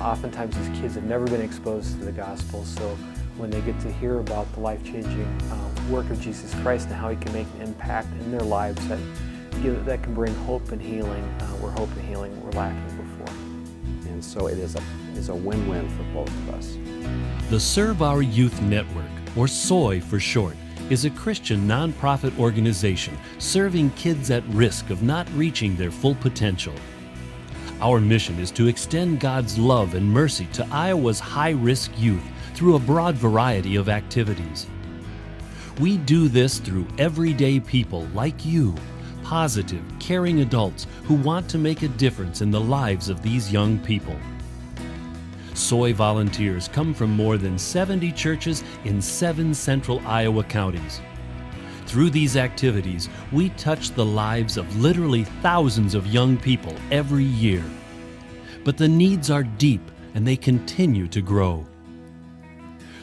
Oftentimes these kids have never been exposed to the gospel, so when they get to hear about the life-changing work of Jesus Christ and how He can make an impact in their lives that can bring hope and healing, where hope and healing were lacking before. And so it is a win-win for both of us. The Serve Our Youth Network, or SOY for short, is a Christian nonprofit organization serving kids at risk of not reaching their full potential. Our mission is to extend God's love and mercy to Iowa's high-risk youth through a broad variety of activities. We do this through everyday people like you, positive, caring adults who want to make a difference in the lives of these young people. SOY volunteers come from more than 70 churches in 7 central Iowa counties. Through these activities, we touch the lives of literally thousands of young people every year. But the needs are deep and they continue to grow.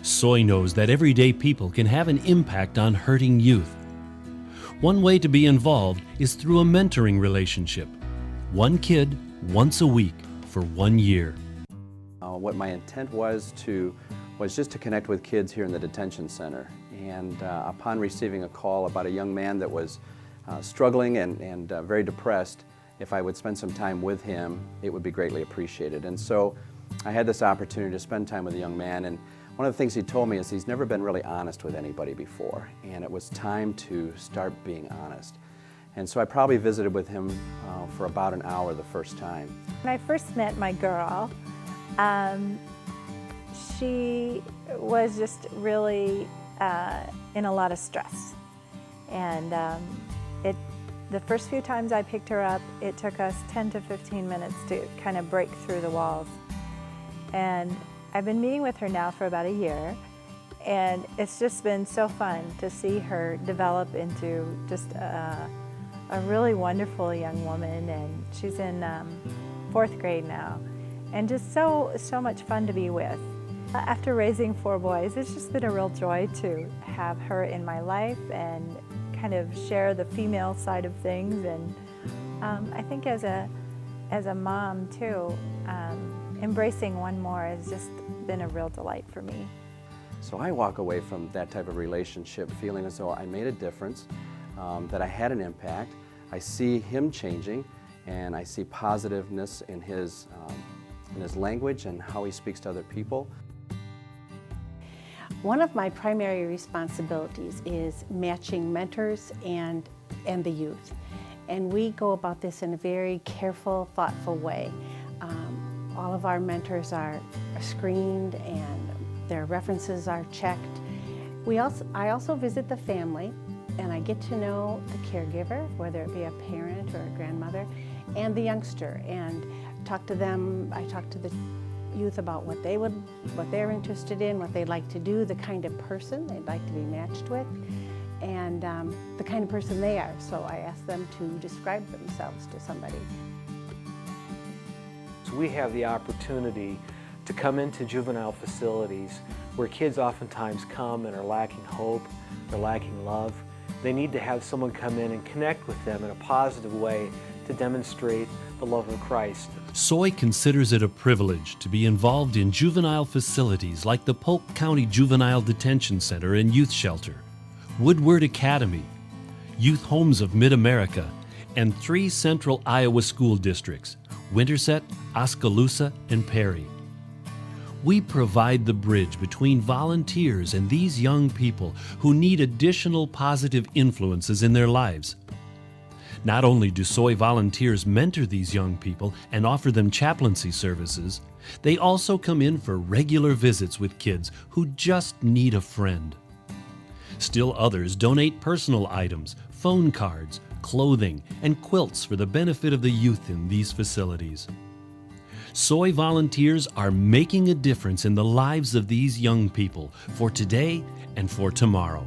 SOY knows that everyday people can have an impact on hurting youth. One way to be involved is through a mentoring relationship. One kid, once a week, for 1 year. What my intent was just to connect with kids here in the detention center. And upon receiving a call about a young man that was struggling and very depressed, if I would spend some time with him, it would be greatly appreciated. And so I had this opportunity to spend time with a young man, and one of the things he told me is he's never been really honest with anybody before, and it was time to start being honest. And so I probably visited with him for about an hour the first time. When I first met my girl, she was just really in a lot of stress. And the first few times I picked her up, it took us 10 to 15 minutes to kind of break through the walls. And I've been meeting with her now for about a year, and it's just been so fun to see her develop into just a really wonderful young woman, and she's in 4th grade now, and just so much fun to be with. After raising 4 boys, it's just been a real joy to have her in my life and kind of share the female side of things. And I think as a mom too, embracing one more has just been a real delight for me. So I walk away from that type of relationship feeling as though I made a difference, that I had an impact. I see him changing, and I see positiveness in his language and how he speaks to other people. One of my primary responsibilities is matching mentors and the youth. And we go about this in a very careful, thoughtful way. All of our mentors are screened and their references are checked. I also visit the family, and I get to know the caregiver, whether it be a parent or a grandmother, and the youngster, and talk to them. I talk to the youth about what they're interested in, what they'd like to do, the kind of person they'd like to be matched with, and the kind of person they are. So I ask them to describe themselves to somebody. So we have the opportunity to come into juvenile facilities where kids oftentimes come and are lacking hope, they're lacking love. They need to have someone come in and connect with them in a positive way to demonstrate the love of Christ. SOY considers it a privilege to be involved in juvenile facilities like the Polk County Juvenile Detention Center and Youth Shelter, Woodward Academy, Youth Homes of Mid-America, and 3 central Iowa school districts, Winterset, Oskaloosa, and Perry. We provide the bridge between volunteers and these young people who need additional positive influences in their lives. Not only do SOY volunteers mentor these young people and offer them chaplaincy services, they also come in for regular visits with kids who just need a friend. Still others donate personal items, phone cards, clothing, and quilts for the benefit of the youth in these facilities. SOY volunteers are making a difference in the lives of these young people for today and for tomorrow.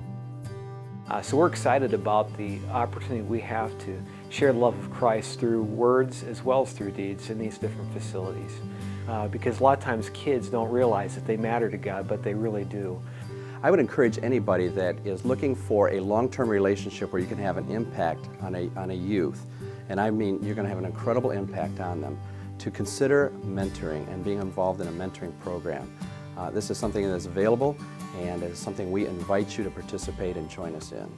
So we're excited about the opportunity we have to share the love of Christ through words as well as through deeds in these different facilities. Because a lot of times kids don't realize that they matter to God, but they really do. I would encourage anybody that is looking for a long-term relationship where you can have an impact on a youth, and I mean you're going to have an incredible impact on them, to consider mentoring and being involved in a mentoring program. This is something that is available and is something we invite you to participate and join us in.